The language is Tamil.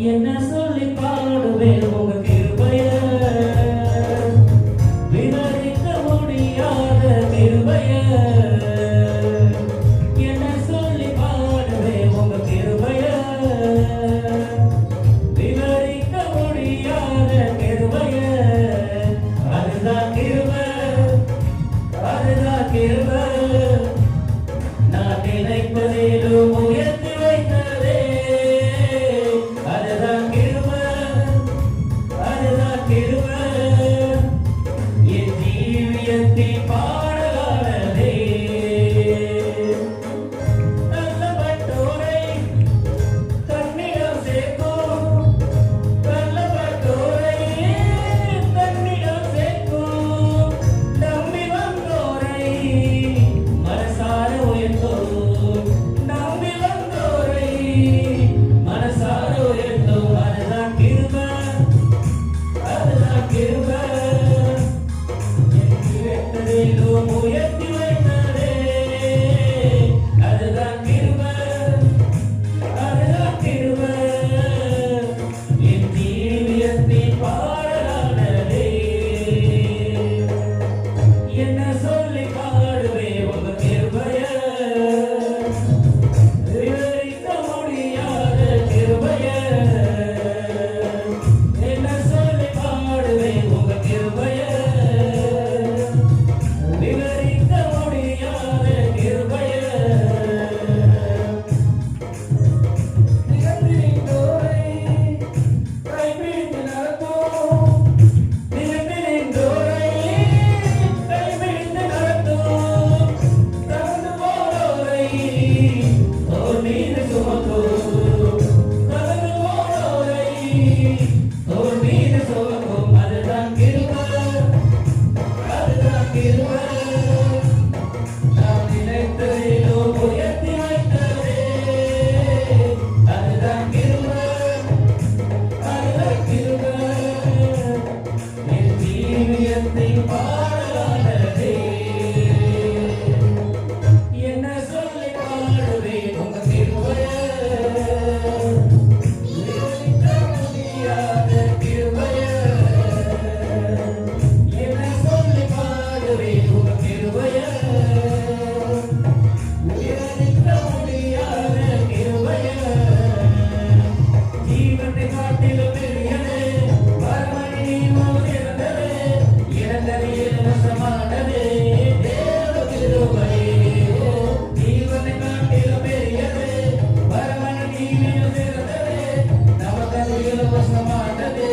என்ன சொல்லி பாடுவேன் உங்க கிருபைய, விவரிக்க முடியாத கிருபைய. என்ன சொல்லி பாடுவேன் உங்க கிருபைய, விவரிக்க முடியாத கிருபைய. அதுதான் கிருபை, அதுதான் கிருபை. நான் நினைப்பதிலும் உயர்த்தி வைத்ததே. அதுதான் கிருபை, அதுதான் கிருபை. என் ஜீவியத்தின் பாடலானதே. தள்ளப்பட்டோரை தன்னிடம் சேர்க்கும், தள்ளப்பட்டோரை தன்னிடம் சேர்க்கும். நம்பி வந்தோரை மனசார உயர்த்தும், நம்பி வந்தோரை மனசார உயர்த்தும். அதுதான் கிருபை, அதுதான் கிருபை. என் உயர்த்தி வைத்ததே. அதுதான் கிருபை, அதுதான் கிருபை. என் ஜீவியத்தின் பாடலானதே. என்ன சொல்லி பாடுவேன் உங்க கிருபைய, விவரிக்க முடியாத கிருபைய. என்ன சொல்லி பாடுவேன் உங்க கிருபைய, விவரிக்க முடியாத கிருபைய. நிகழ்ந்தோரை கைப்பிடித்து நடத்தும், நிகழ்ந்தோரை கைப்பிடித்து நடத்தும். தகர்ந்து போனோரை தோள் மீது சுமக்கும், தகர்ந்து போனோரை தோள் மீது சுமக்கும். அதுதான் கிருபை, அதுதான் கிருபை. நான் நினைத்ததிலும் உயர்த்தி வைத்ததே. அதுதான் கிருபை, அதுதான் கிருபை. என் ஜீவியத்தின் பாடலானதே. என்ன சொல்லி பாடுவேன் உங்க கிருபைய, விவரிக்க முடியாத கிருபைய. என்ன சொல்லி பாடுவேன் உங்க கிருபைய, விவரிக்க முடியாத கிருபைய. ஜீவனை காட்டிலும் பெரியது, மறுமணி நீவும் சிறந்தது. இறந்தது இலவசமானது, தேவ கிருபை. ஜீவனை காட்டிலும் பெரியது, மறுமணி நீவும் சிறந்தது. நமக்கு இலவசமானது.